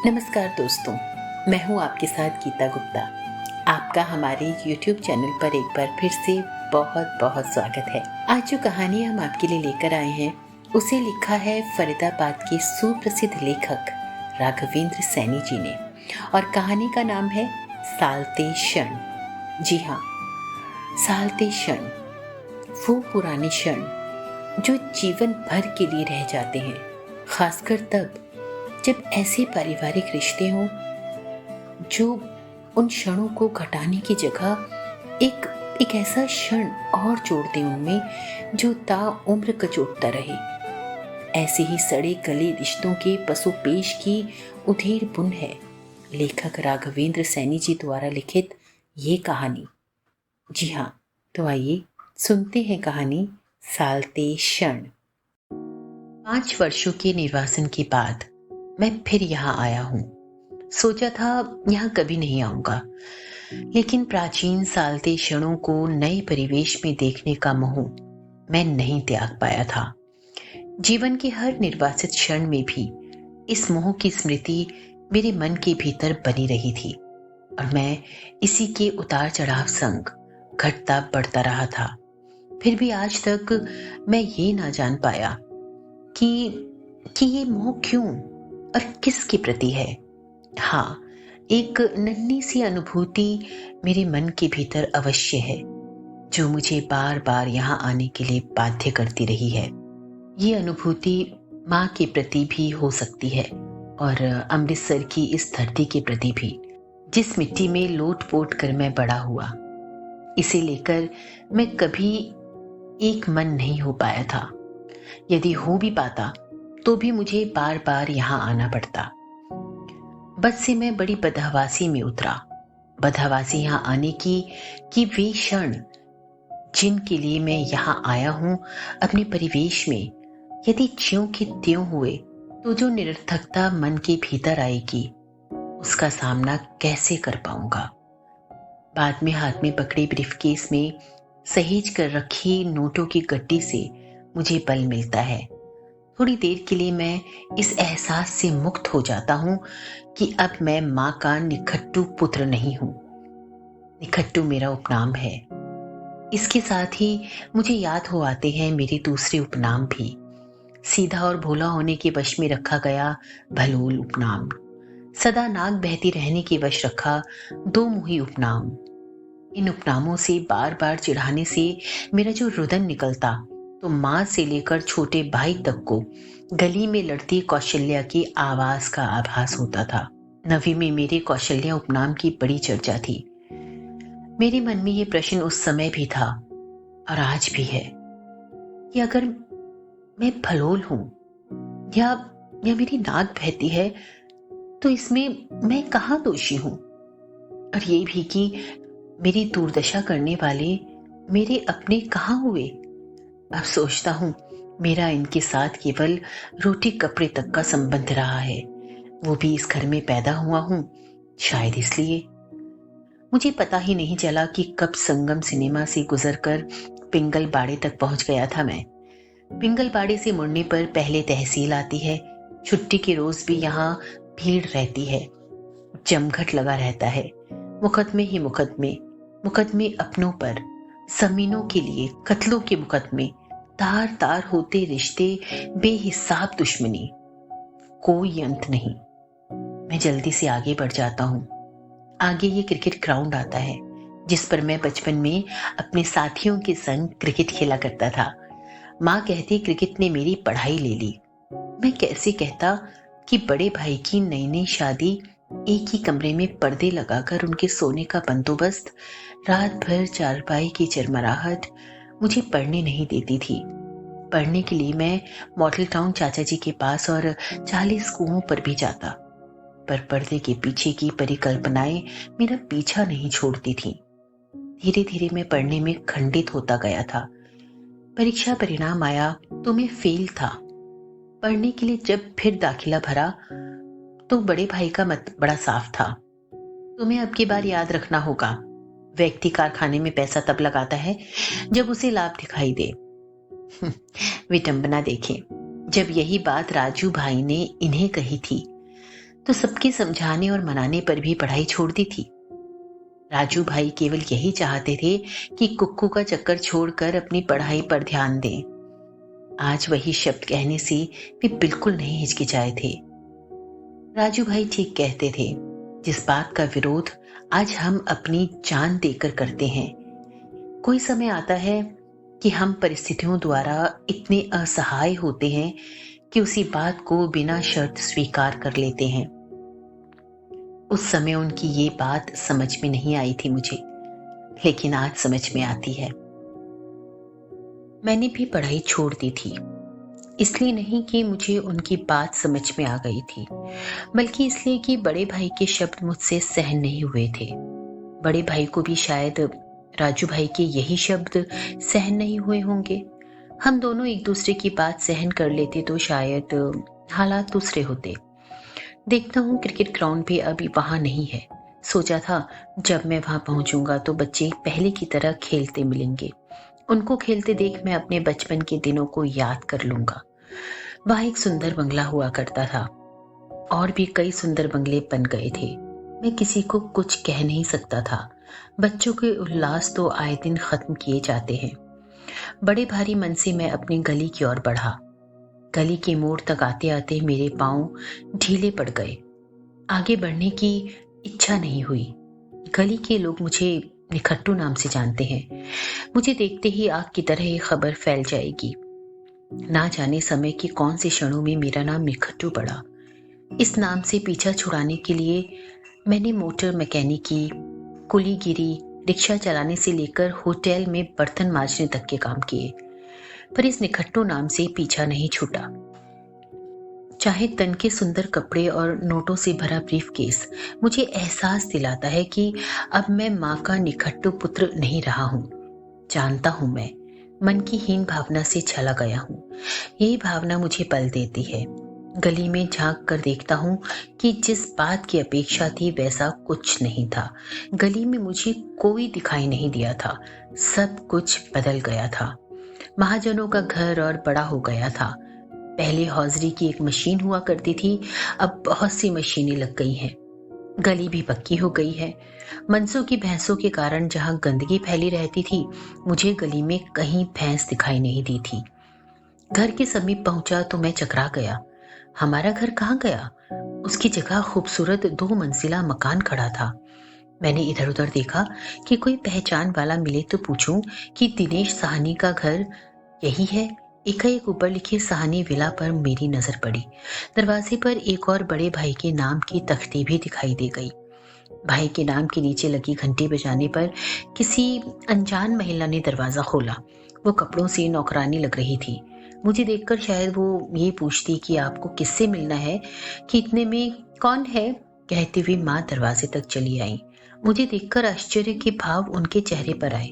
नमस्कार दोस्तों, मैं हूं आपके साथ गीता गुप्ता। आपका हमारे YouTube चैनल पर एक बार फिर से बहुत बहुत स्वागत है। आज जो कहानी हम आपके लिए लेकर आए हैं उसे लिखा है फरीदाबाद के सुप्रसिद्ध लेखक राघवेंद्र सैनी जी ने और कहानी का नाम है सालते क्षण। जी हाँ, सालते क्षण, वो पुराने क्षण जो जीवन भर के लिए रह जाते हैं, खासकर तब जब ऐसे पारिवारिक रिश्ते हों जो उन क्षणों को घटाने की जगह एक ऐसा क्षण और जोड़ दे उनमें जो ताउम्र कचोटता रहे। ऐसे ही सड़े गले रिश्तों के पसोपेश की उधेड़ बुन है लेखक राघवेंद्र सैनी जी द्वारा लिखित ये कहानी। जी हाँ, तो आइए सुनते हैं कहानी सालते क्षण। 5 वर्षों के निर्वासन के बाद मैं फिर यहाँ आया हूँ। सोचा था यहाँ कभी नहीं आऊंगा, लेकिन प्राचीन सालते क्षणों को नए परिवेश में देखने का मोह मैं नहीं त्याग पाया था। जीवन के हर निर्वासित क्षण में भी इस मोह की स्मृति मेरे मन के भीतर बनी रही थी और मैं इसी के उतार चढ़ाव संग घटता बढ़ता रहा था। फिर भी आज तक मैं ये ना जान पाया कि ये मोह क्यों और किसके प्रति है। हाँ, एक नन्ही सी अनुभूति मेरे मन के भीतर अवश्य है जो मुझे बार बार यहाँ आने के लिए बाध्य करती रही है। ये अनुभूति माँ के प्रति भी हो सकती है और अमृतसर की इस धरती के प्रति भी, जिस मिट्टी में लोट पोट कर मैं बड़ा हुआ। इसे लेकर मैं कभी एक मन नहीं हो पाया था। यदि हो भी पाता तो भी मुझे बार बार यहाँ आना पड़ता। बस से मैं बड़ी बदहवासी में उतरा। बदहवासी यहाँ आने की कि वे क्षण जिनके लिए मैं यहाँ आया हूँ अपने परिवेश में यदि ज्यों के त्यों हुए तो जो निरर्थकता मन के भीतर आएगी उसका सामना कैसे कर पाऊंगा। बाद में हाथ में पकड़े ब्रीफकेस में सहेज कर रखी नोटों की गड्डी से मुझे बल मिलता है। थोड़ी देर के लिए मैं इस एहसास से मुक्त हो जाता हूँ कि अब मैं माँ का निखट्टू पुत्र नहीं हूँ। निखट्टू मेरा उपनाम है। इसके साथ ही मुझे याद हो आते हैं मेरे दूसरे उपनाम भी। सीधा और भोला होने के वश में रखा गया भलोल उपनाम, सदा नाक बहती रहने के वश रखा दो मुही उपनाम। इन उपनामों से बार बार चिढ़ाने से मेरा जो रुदन निकलता तो माँ से लेकर छोटे भाई तक को गली में लड़ती कौशल्या की आवाज का आभास होता था। नवी में मेरे कौशल्या उपनाम की बड़ी चर्चा थी। मेरे मन में ये प्रश्न उस समय भी था और आज भी है कि अगर मैं भलोल हूं या मेरी नाक बहती है तो इसमें मैं कहाँ दोषी हूं। और ये भी कि मेरी दुर्दशा करने वाले मेरे अपने कहाँ हुए। अब सोचता हूं मेरा इनके साथ केवल रोटी कपड़े तक का संबंध रहा है। वो भी इस घर में पैदा हुआ हूं, शायद इसलिए। मुझे पता ही नहीं चला कि कब संगम सिनेमा से गुजरकर पिंगल बाड़े तक पहुंच गया था मैं। पिंगल बाड़े से मुड़ने पर पहले तहसील आती है। छुट्टी के रोज भी यहाँ भीड़ रहती है, जमघट लगा रहता है। मुकदमे ही मुकदमे अपनों पर, जमीनों के लिए, कत्लों के मुकदमे, तार तार होते रिश्ते, बेहिसाब दुश्मनी, कोई अंत नहीं। मैं जल्दी से आगे बढ़ जाता हूँ। आगे ये क्रिकेट ग्राउंड आता है जिस पर मैं बचपन में अपने साथियों के संग क्रिकेट खेला करता था। माँ कहती क्रिकेट ने मेरी पढ़ाई ले ली। मैं कैसे कहता कि बड़े भाई की नई नई शादी, एक ही कमरे में पर्दे लगाकर उनके सोने का बंदोबस्त, रात भर चारपाई की चरमराहट मुझे पढ़ने नहीं देती थी। पढ़ने के लिए मैं मॉडल टाउन चाचा जी के पास और 40 कुओं पर भी जाता, पर पर्दे के पीछे की परिकल्पनाएं मेरा पीछा नहीं छोड़ती थीं। धीरे धीरे मैं पढ़ने में खंडित होता गया था। परीक्षा परिणाम आया तो मैं फेल था। पढ़ने के लिए जब फिर दाखिला भरा तो बड़े भाई का मत बड़ा साफ था। तुम्हें अब की बार याद रखना होगा, व्यक्ति कारखाने में पैसा तब लगाता है जब उसे लाभ दिखाई दे। विटंबना देखें, जब यही बात राजू भाई ने इन्हें कही थी तो सबके समझाने और मनाने पर भी पढ़ाई छोड़ दी थी। राजू भाई केवल यही चाहते थे कि कुक्कू का चक्कर छोड़कर अपनी पढ़ाई पर ध्यान दें। आज वही शब्द कहने से वे बिल्कुल नहीं हिचकिचाए थे। राजू भाई ठीक कहते थे, जिस बात का विरोध आज हम अपनी जान देकर करते हैं, कोई समय आता है कि हम परिस्थितियों द्वारा इतने असहाय होते हैं कि उसी बात को बिना शर्त स्वीकार कर लेते हैं। उस समय उनकी ये बात समझ में नहीं आई थी मुझे, लेकिन आज समझ में आती है। मैंने भी पढ़ाई छोड़ दी थी, इसलिए नहीं कि मुझे उनकी बात समझ में आ गई थी, बल्कि इसलिए कि बड़े भाई के शब्द मुझसे सहन नहीं हुए थे। बड़े भाई को भी शायद राजू भाई के यही शब्द सहन नहीं हुए होंगे। हम दोनों एक दूसरे की बात सहन कर लेते तो शायद हालात दूसरे होते। देखता हूँ क्रिकेट ग्राउंड भी अभी वहां नहीं है। सोचा था जब मैं वहां पहुंचूंगा तो बच्चे पहले की तरह खेलते मिलेंगे। उनको खेलते देख मैं अपने बचपन के दिनों को याद कर लूंगा। वहां एक सुंदर बंगला हुआ करता था, और भी कई सुंदर बंगले बन गए थे। मैं किसी को कुछ कह नहीं सकता था। बच्चों के उल्लास तो आए दिन खत्म किए जाते हैं। बड़े भारी मन से मैं अपनी गली की ओर बढ़ा। गली के मोड़ तक आते आते मेरे पांव ढीले पड़ गए। आगे बढ़ने की इच्छा नहीं हुई। गली के लोग मुझे निखट्टू नाम से जानते हैं। मुझे देखते ही आग की तरह ये खबर फैल जाएगी। ना जाने समय के कौन से क्षणों में मेरा नाम निखट्टू पड़ा। इस नाम से पीछा छुड़ाने के लिए मैंने मोटर मैकेनिकी, कुलीगिरी, रिक्शा चलाने से लेकर होटल में बर्तन मांजने तक के काम किए, पर इस निखट्टू नाम से पीछा नहीं छूटा। चाहे तन के सुंदर कपड़े और नोटों से भरा ब्रीफकेस मुझे एहसास दिलाता है कि अब मैं माँ का निखट्टू पुत्र नहीं रहा हूँ। जानता हूँ मैं मन की हीन भावना से छला गया हूँ। यही भावना मुझे बल देती है। गली में झांक कर देखता हूँ कि जिस बात की अपेक्षा थी वैसा कुछ नहीं था। गली में मुझे कोई दिखाई नहीं दिया था। सब कुछ बदल गया था। महाजनों का घर और बड़ा हो गया था। पहले हौजरी की एक मशीन हुआ करती थी, अब बहुत सी मशीनें लग गई हैं। गली भी पक्की हो गई है। मनसों की भैंसों के कारण जहां गंदगी फैली रहती थी, मुझे गली में कहीं भैंस दिखाई नहीं दी थी। घर के समीप पहुंचा तो मैं चकरा गया। हमारा घर कहाँ गया? उसकी जगह खूबसूरत 2 मंजिला मकान खड़ा था। मैंने इधर उधर देखा कि कोई पहचान वाला मिले तो पूछूं कि दिनेश साहनी का घर यही है। एकाएक ऊपर लिखे साहनी विला पर मेरी नजर पड़ी। दरवाजे पर एक और बड़े भाई के नाम की तख्ती भी दिखाई दे गई। भाई के नाम के नीचे लगी घंटी बजाने पर किसी अनजान महिला ने दरवाजा खोला। वो कपड़ों से नौकरानी लग रही थी। मुझे देखकर शायद वो ये पूछती कि आपको किससे मिलना है, कि इतने में कौन है, कहती हुई माँ दरवाजे तक चली आई। मुझे देखकर आश्चर्य के भाव उनके चेहरे पर आए,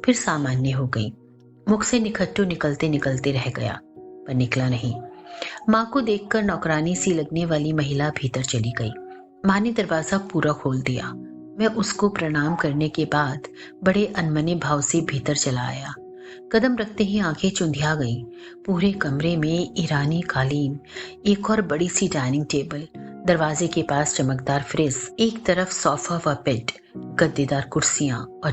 फिर सामान्य हो गई। मुख से निखट्टू निकलते निकलते रह गया, पर निकला नहीं। माँ को देखकर नौकरानी सी लगने वाली महिला भीतर चली गई। माँ ने दरवाजा पूरा खोल दिया। मैं उसको प्रणाम करने के बाद बड़े अनमने भाव से भीतर चला आया। कदम रखते ही आंखें चुंधिया गईं। पूरे कमरे में ईरानी कालीन, एक और बड़ी सी डाइनिंग टेबल, दरवाजे के पास चमकदार फ्रिज, एक तरफ सोफा व बेड, गद्देदार कुर्सियां और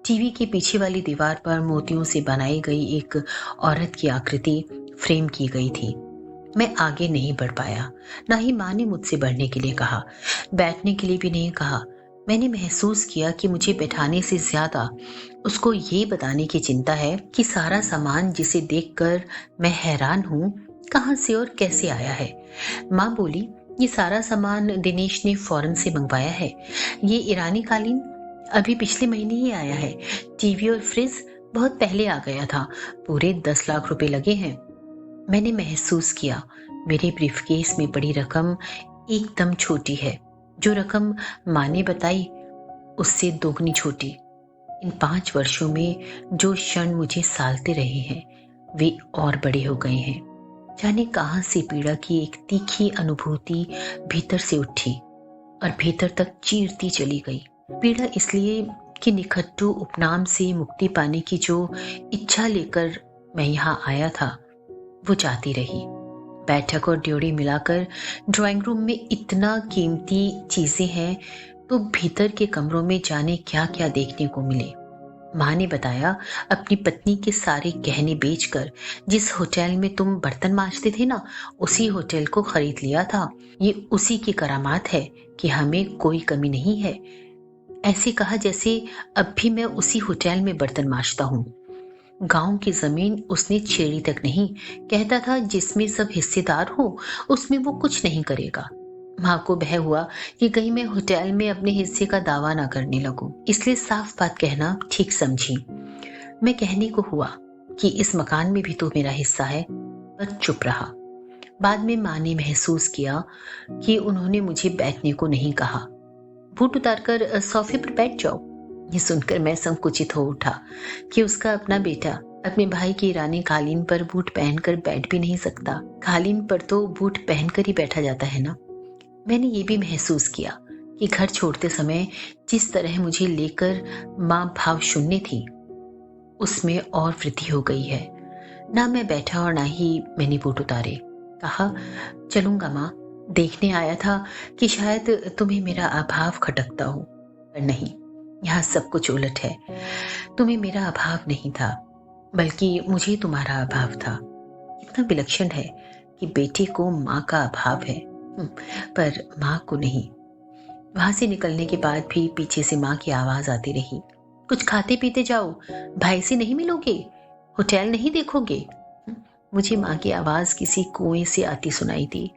टीवी के पीछे वाली दीवार पर मोतियों से बनाई गई एक औरत की आकृति फ्रेम की गई थी। मैं आगे नहीं बढ़ पाया। ना ही माँ ने मुझसे बढ़ने के लिए कहा, बैठने के लिए भी नहीं कहा। मैंने महसूस किया कि मुझे बैठाने से ज्यादा उसको ये बताने की चिंता है कि सारा सामान जिसे देखकर मैं हैरान हूँ, कहाँ से और कैसे आया है। माँ बोली, ये सारा सामान दिनेश ने फॉरेन से मंगवाया है। ये ईरानी कालीन अभी पिछले महीने ही आया है। टीवी और फ्रिज बहुत पहले आ गया था। पूरे 10 लाख रुपए लगे हैं। मैंने महसूस किया मेरे ब्रीफकेस में पड़ी रकम एकदम छोटी है। जो रकम माँ ने बताई उससे दोगुनी छोटी। इन 5 वर्षों में जो क्षण मुझे सालते रहे हैं वे और बड़े हो गए हैं। जाने कहां से पीड़ा की एक तीखी अनुभूति भीतर से उठी और भीतर तक चीरती चली गई। पीड़ा इसलिए कि निखट्टू उपनाम से मुक्ति पाने की जो इच्छा लेकर मैं यहाँ आया था वो जाती रही। बैठक और ड्योढ़ी मिलाकर ड्राइंग रूम में इतना कीमती चीजें हैं, तो भीतर के कमरों में जाने क्या क्या देखने को मिले। माँ ने बताया, अपनी पत्नी के सारे गहने बेचकर जिस होटल में तुम बर्तन मांजते थे ना, उसी होटल को खरीद लिया था। ये उसी की करामात है कि हमें कोई कमी नहीं है। ऐसे कहा जैसे अब भी मैं उसी होटल में बर्तन मांजता हूँ। गांव की जमीन उसने छेड़ी तक नहीं। कहता था जिसमें सब हिस्सेदार हो उसमें वो कुछ नहीं करेगा। माँ को भय हुआ कि कहीं मैं होटल में अपने हिस्से का दावा ना करने लगूं, इसलिए साफ बात कहना ठीक समझी। मैं कहने को हुआ कि इस मकान में भी तो मेरा हिस्सा है, पर चुप रहा। बाद में माँ ने महसूस किया कि उन्होंने मुझे बैठने को नहीं कहा। बूट उतारकर सोफे पर बैठ जाओ। ये सुनकर मैं संकुचित हो उठा कि उसका अपना बेटा अपने भाई की ईरानी कालीन पर बूट पहनकर बैठ भी नहीं सकता। कालीन पर तो बूट पहनकर ही बैठा जाता है ना। मैंने ये भी महसूस किया कि घर छोड़ते समय जिस तरह मुझे लेकर माँ भाव शून्य थी, उसमें और वृद्धि हो गई है। ना मैं बैठा और ना ही मैंने बूट उतारे। कहा, चलूंगा माँ। देखने आया था कि शायद तुम्हें मेरा अभाव खटकता हो, पर नहीं, यहाँ सब कुछ उलट है। तुम्हें मेरा अभाव नहीं था, बल्कि मुझे तुम्हारा अभाव था। इतना विलक्षण है कि बेटे को माँ का अभाव है, पर माँ को नहीं। वहां से निकलने के बाद भी पीछे से माँ की आवाज आती रही, कुछ खाते पीते जाओ, भाई से नहीं मिलोगे, होटल नहीं देखोगे। मुझे माँ की आवाज किसी कुएं से आती सुनाई दी।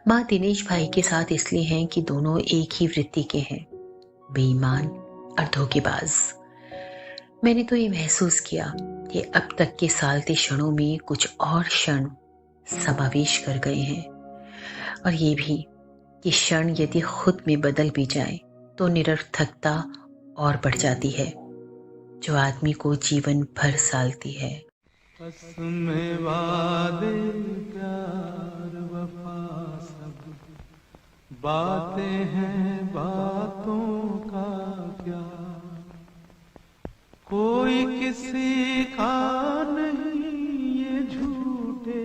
माँ दिनेश भाई के साथ इसलिए हैं कि दोनों एक ही वृत्ति के हैं, बेईमान और धोखेबाज। मैंने तो ये महसूस किया कि अब तक के सालते क्षणों में कुछ और क्षण समावेश कर गए हैं, और ये भी कि क्षण यदि खुद में बदल भी जाए तो निरर्थकता और बढ़ जाती है, जो आदमी को जीवन भर सालती है। कसमें वादे प्यार वफा सब बातें हैं, बातों का क्या कोई किसी का नहीं, ये झूठे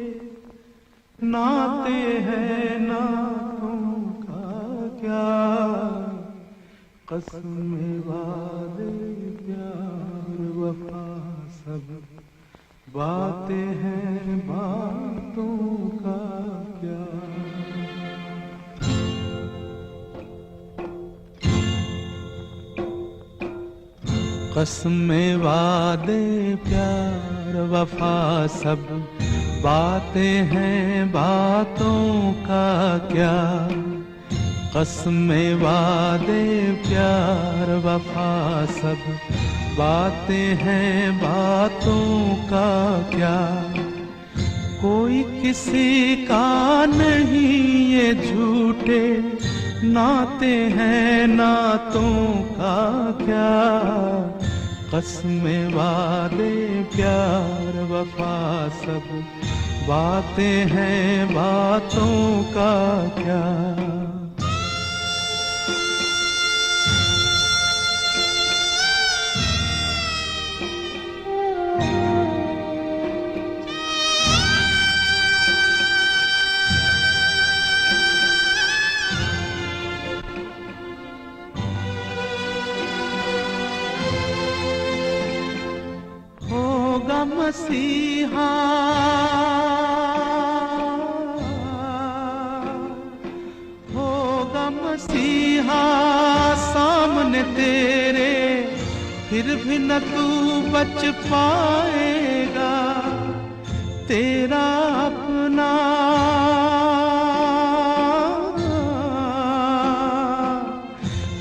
नाते हैं, नातों का क्या। कसमें वादे प्यार वफा सब बातें हैं, बातों का क्या। कसमें वादे प्यार वफा सब बातें हैं, बातों का क्या। कसमें वादे प्यार वफा सब बातें हैं, बातों का क्या कोई किसी का नहीं, ये झूठे नाते हैं, नातों का क्या। कसमें वादे प्यार वफा सब बातें हैं, बातों का क्या। मसीहा होगा, मसीहा सामने तेरे, फिर भी न तू बच पाएगा। तेरा अपना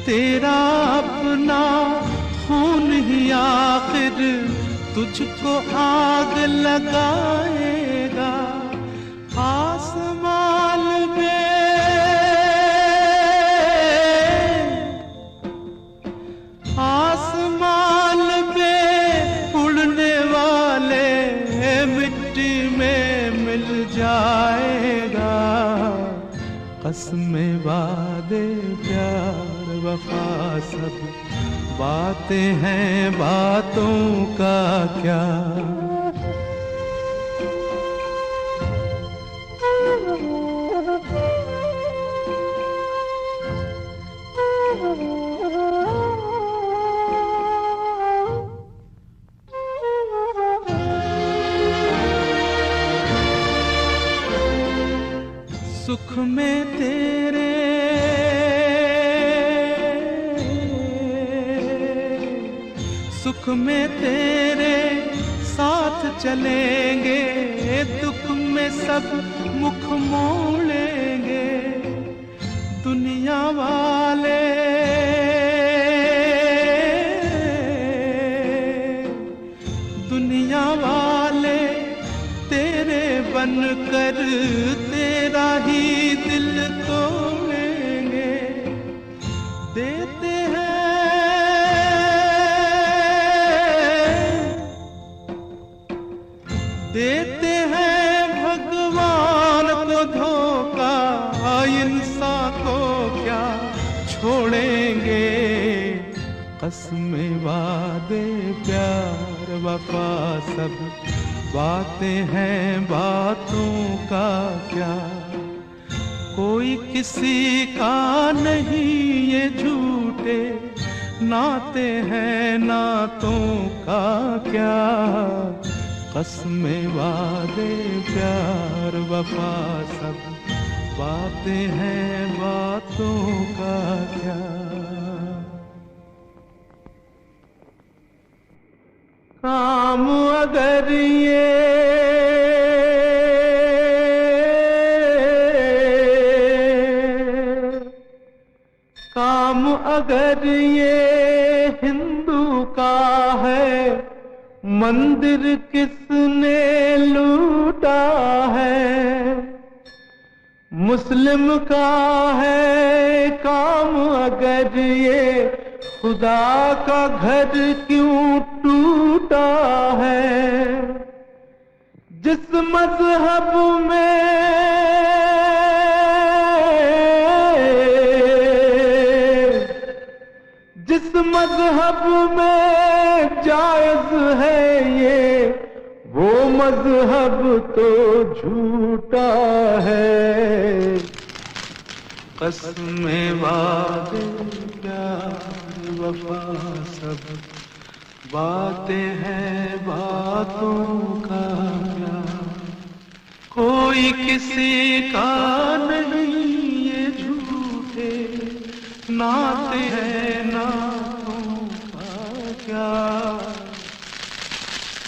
तेरा अपना खून ही आखिर तुझको आग लगाएगा। आसमान पे उड़ने वाले मिट्टी में मिल जाएगा। कसमें वादे प्यार वफा सब बातें हैं, बातों का क्या। सुख में तेरे साथ चलेंगे, दुख में सब मुख मोड़ेंगे। दुनिया वाले तेरे बनकर तेरा ही दिल तोड़ेंगे। देते हैं भगवान को धोखा, इंसान को क्या छोड़ेंगे। कसमें वादे प्यार वफा सब बातें हैं, बातों का क्या। कोई किसी का नहीं ये झूठे नाते हैं, नातों का क्या। कसमें वादे प्यार वफा सब बातें हैं, बातों का क्या। काम अगर ये हिंदू का है, मंदिर किसने लूटा है। मुस्लिम का है काम अगर ये, खुदा का घर क्यों टूटा है। जिस मजहब में जायज है ये, वो मजहब तो झूठा है। कसमें वादे प्यार वफा सब बातें हैं, बातों का क्या। कोई किसी का नहीं ये झूठे नाते हैं, नातों का क्या।